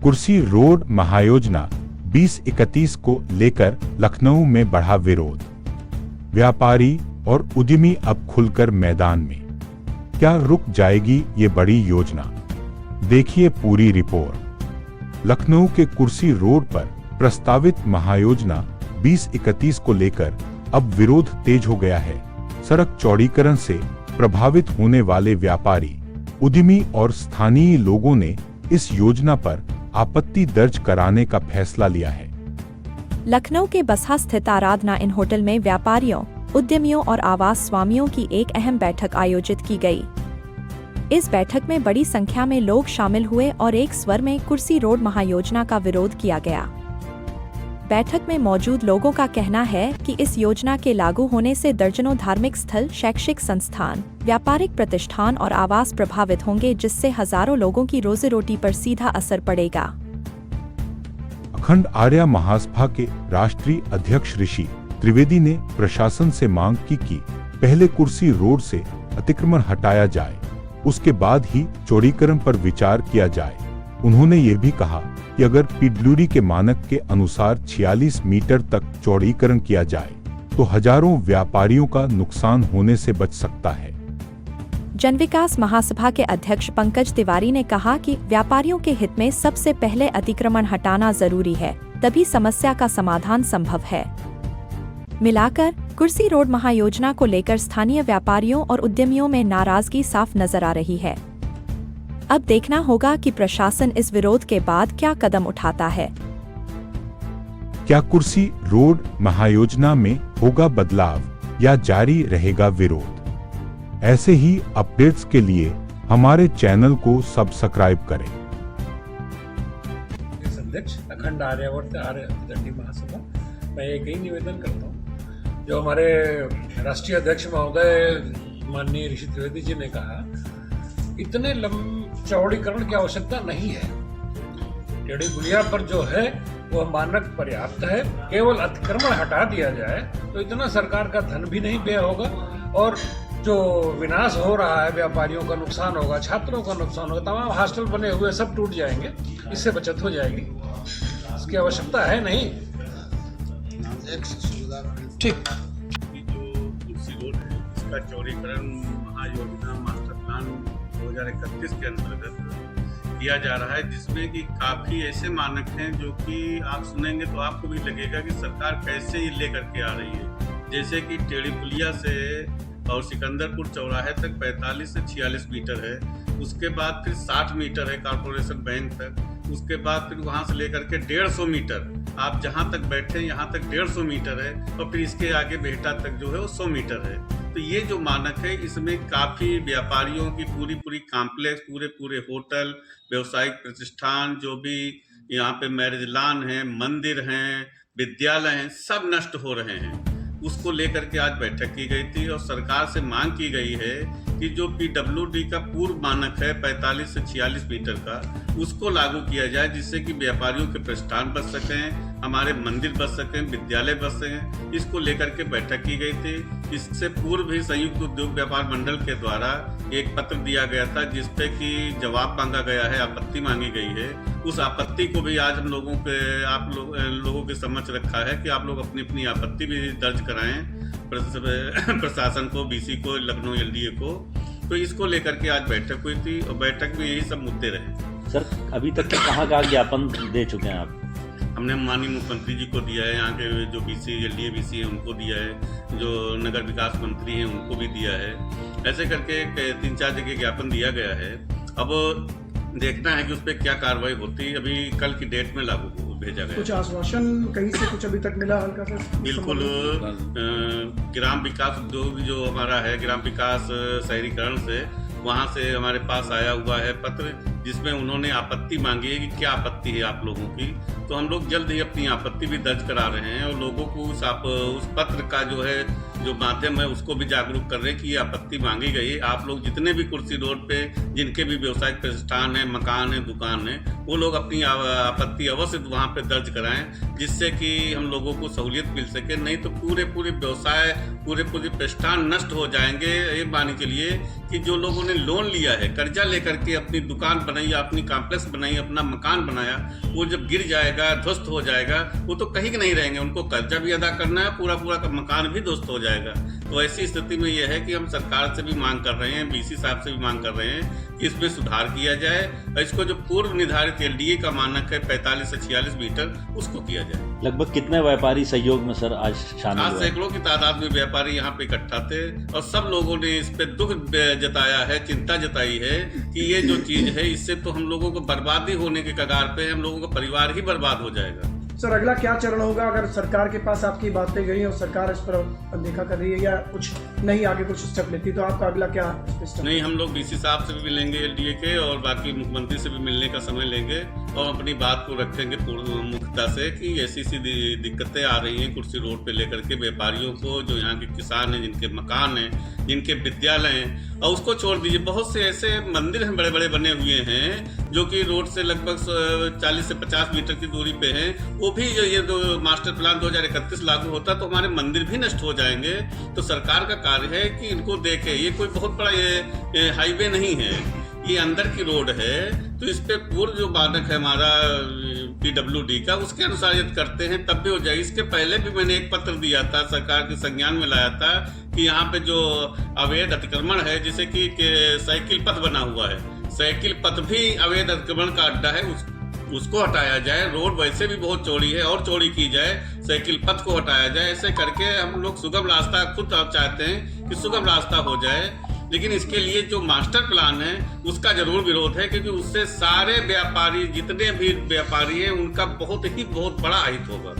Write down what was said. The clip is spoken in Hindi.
कुर्सी रोड महायोजना 2031 को लेकर लखनऊ में बढ़ा विरोध। व्यापारी और उद्यमी अब खुलकर मैदान में। क्या रुक जाएगी ये बड़ी योजना? देखिए पूरी रिपोर्ट। लखनऊ के कुर्सी रोड पर प्रस्तावित महायोजना 2031 को लेकर अब विरोध तेज हो गया है। सड़क चौड़ीकरण से प्रभावित होने वाले व्यापारी, उद्यमी और स्थानीय लोगों ने इस योजना पर आपत्ति दर्ज कराने का फैसला लिया है। लखनऊ के बसहा स्थित आराधना इन होटल में व्यापारियों, उद्यमियों और आवास स्वामियों की एक अहम बैठक आयोजित की गई। इस बैठक में बड़ी संख्या में लोग शामिल हुए और एक स्वर में कुर्सी रोड महायोजना का विरोध किया गया। बैठक में मौजूद लोगों का कहना है कि इस योजना के लागू होने से दर्जनों धार्मिक स्थल, शैक्षिक संस्थान, व्यापारिक प्रतिष्ठान और आवास प्रभावित होंगे, जिससे हजारों लोगों की रोजी रोटी पर सीधा असर पड़ेगा। अखंड आर्य महासभा के राष्ट्रीय अध्यक्ष ऋषि त्रिवेदी ने प्रशासन से मांग की कि पहले कुर्सी रोड से अतिक्रमण हटाया जाए, उसके बाद ही चौड़ीकरण पर विचार किया जाए। उन्होंने ये भी कहा कि अगर पीडब्ल्यूडी के मानक के अनुसार 46 मीटर तक चौड़ीकरण किया जाए तो हजारों व्यापारियों का नुकसान होने से बच सकता है। जन विकास महासभा के अध्यक्ष पंकज तिवारी ने कहा कि व्यापारियों के हित में सबसे पहले अतिक्रमण हटाना जरूरी है, तभी समस्या का समाधान संभव है। मिलाकर कुर्सी रोड महायोजना को लेकर स्थानीय व्यापारियों और उद्यमियों में नाराजगी साफ नजर आ रही है। अब देखना होगा कि प्रशासन इस विरोध के बाद क्या कदम उठाता है। क्या कुर्सी रोड महायोजना में होगा बदलाव या जारी रहेगा विरोध? ऐसे ही अपडेट्स के लिए हमारे चैनल को सब्सक्राइब करें। अध्यक्ष अखंड आर्यावर्त आर्य दंडी महासभा, मैं एक ही निवेदन करता हूँ जो हमारे राष्ट्रीय अध्यक्ष महोदय माननीय ऋषि त्रिवेदी जी ने कहा, इतने चौड़ीकरण की आवश्यकता नहीं है। टेढ़ी गुलिया पर जो है वो मानक पर्याप्त है, केवल अतिक्रमण हटा दिया जाए तो इतना सरकार का धन भी नहीं व्यय होगा और जो विनाश हो रहा है, व्यापारियों का नुकसान होगा, छात्रों का नुकसान होगा, तमाम हॉस्टल बने हुए सब टूट जाएंगे, इससे बचत हो जाएगी। इसकी आवश्यकता है नहीं। ठीक। जो कुर्सी रोड है इसका चौड़ीकरण महायोजना मास्टर प्लान 2031 के अंतर्गत किया जा रहा है, जिसमें कि काफ़ी ऐसे मानक हैं जो कि आप सुनेंगे तो आपको भी लगेगा कि सरकार कैसे ये लेकर के आ रही है। जैसे कि टेढ़ी पुलिया से और सिकंदरपुर चौराहे तक 45 से 46 मीटर है, उसके बाद फिर 60 मीटर है कारपोरेशन बैंक तक, उसके बाद फिर वहाँ से लेकर के 150 मीटर, आप जहाँ तक बैठे यहाँ तक 150 मीटर है, और फिर इसके आगे बेहटा तक जो है वो 100 मीटर है। तो ये जो मानक है इसमें काफ़ी व्यापारियों की पूरी कॉम्प्लेक्स, पूरे होटल, व्यवसायिक प्रतिष्ठान, जो भी यहाँ पे मैरिज लॉन है, मंदिर हैं, विद्यालय हैं, सब नष्ट हो रहे हैं। उसको लेकर के आज बैठक की गई थी और सरकार से मांग की गई है कि जो पीडब्ल्यूडी का पूर्व मानक है 45 से 46 मीटर का, उसको लागू किया जाए, जिससे कि व्यापारियों के प्रतिष्ठान बच सकें, हमारे मंदिर बच सकें, विद्यालय बच सकें। इसको लेकर के बैठक की गई थी। इससे पूर्व भी संयुक्त उद्योग व्यापार मंडल के द्वारा एक पत्र दिया गया था, जिसपे कि जवाब मांगा गया है, आपत्ति मांगी गई है। उस आपत्ति को भी आज हम लोगों के समक्ष रखा है कि आप लोग अपनी अपनी आपत्ति भी दर्ज कराएं प्रशासन को, बीसी को, लखनऊ एलडीए को। तो इसको लेकर के आज बैठक हुई थी और बैठक में यही सब मुद्दे रहे। सर, अभी तक कहाँ का ज्ञापन दे चुके हैं आप? हमने माननीय मुख्यमंत्री जी को दिया है, यहाँ के जो बीसी एलडीए बीसी है उनको दिया है, जो नगर विकास मंत्री हैं उनको भी दिया है। ऐसे करके 3-4 जगह ज्ञापन दिया गया है। अब देखना है कि उस पर क्या कार्रवाई होती है। अभी कल की डेट में लागू भेजा गया। कुछ आश्वासन कहीं से कुछ अभी तक मिला हल्का सा? बिल्कुल। ग्राम विकास उद्योग जो हमारा है, ग्राम विकास शहरीकरण से, वहाँ से हमारे पास आया हुआ है पत्र, जिसमें उन्होंने आपत्ति मांगी है कि क्या आपत्ति है आप लोगों की। तो हम लोग जल्द ही अपनी आपत्ति भी दर्ज करा रहे हैं और लोगों को उस पत्र का जो है जो माध्यम है उसको भी जागरूक कर रहे हैं कि ये आपत्ति मांगी गई है। आप लोग जितने भी कुर्सी रोड पे जिनके भी व्यवसायिक प्रतिष्ठान है, मकान है, दुकान है, वो लोग अपनी आपत्ति अवश्य वहाँ पे दर्ज कराएं, जिससे कि हम लोगों को सहूलियत मिल सके। नहीं तो पूरे व्यवसाय, पूरे प्रतिष्ठान नष्ट हो जाएंगे। ये मानने के लिए कि जो लोगों ने लोन लिया है, कर्जा लेकर के अपनी दुकान बनाई, अपनी कॉम्प्लेक्स बनाई, अपना मकान बनाया, वो जब गिर जाएगा, ध्वस्त हो जाएगा, वो तो कहीं के नहीं रहेंगे। उनको कर्जा भी अदा करना है, पूरा का मकान भी ध्वस्त हो जाएगा। तो ऐसी स्थिति में यह है कि हम सरकार से भी मांग कर रहे हैं, बीसी साहब से भी मांग कर रहे हैं कि इसमें सुधार किया जाए और इसको जो पूर्व निर्धारित एलडीए का मानक है 45 से 46 मीटर, उसको किया जाए। लगभग कितने व्यापारी सहयोग में सर आज शामिल आज हुए? सैकड़ों की तादाद में व्यापारी यहाँ पे इकट्ठा थे और सब लोगों ने इस पे दुख जताया है, चिंता जताई है कि ये जो चीज है इससे तो हम लोगों को बर्बादी होने के कगार पे, हम लोगों का परिवार ही बर्बाद हो जाएगा। सर अगला क्या चरण होगा अगर सरकार के पास आपकी बातें गई और सरकार इस पर अनदेखा कर रही है या कुछ नहीं आगे कुछ स्टेप लेती, तो आपका अगला क्या स्टेप? नहीं, हम लोग बीसी साहब से भी मिलेंगे एलडीए के, और बाकी मुख्यमंत्री से भी मिलने का समय लेंगे और अपनी बात को रखेंगे मुख्यता से कि ऐसी दिक्कतें आ रही हैं कुर्सी रोड पे लेकर के व्यापारियों को, जो यहाँ के किसान हैं, जिनके मकान हैं, जिनके विद्यालय हैं। और उसको छोड़ दीजिए, बहुत से ऐसे मंदिर हैं बड़े बड़े बने हुए हैं जो कि रोड से लगभग 40 से 50 मीटर की दूरी पे हैं। वो भी ये मास्टर प्लान 2031 लागू होता तो हमारे मंदिर भी नष्ट हो जाएंगे। तो सरकार का कार्य है कि इनको देखे। ये कोई बहुत बड़ा ये हाईवे नहीं है, ये अंदर की रोड है, तो इस पे पूर्व जो मानक है हमारा PWD का, उसके अनुसार यदि करते हैं तब भी हो जाएगी। इसके पहले भी मैंने एक पत्र दिया था, सरकार के संज्ञान में लाया था कि यहाँ पे जो अवैध अतिक्रमण है, जैसे कि साइकिल पथ बना हुआ है, साइकिल पथ भी अवैध अतिक्रमण का अड्डा है, उसको हटाया जाए। रोड वैसे भी बहुत चौड़ी है और चौड़ी की जाए, साइकिल पथ को हटाया जाए। ऐसे करके हम लोग सुगम रास्ता खुद चाहते हैं कि सुगम रास्ता हो जाए, लेकिन इसके लिए जो मास्टर प्लान है उसका जरूर विरोध है, क्योंकि उससे सारे व्यापारी, जितने भी व्यापारी हैं, उनका बहुत बड़ा अहित होगा।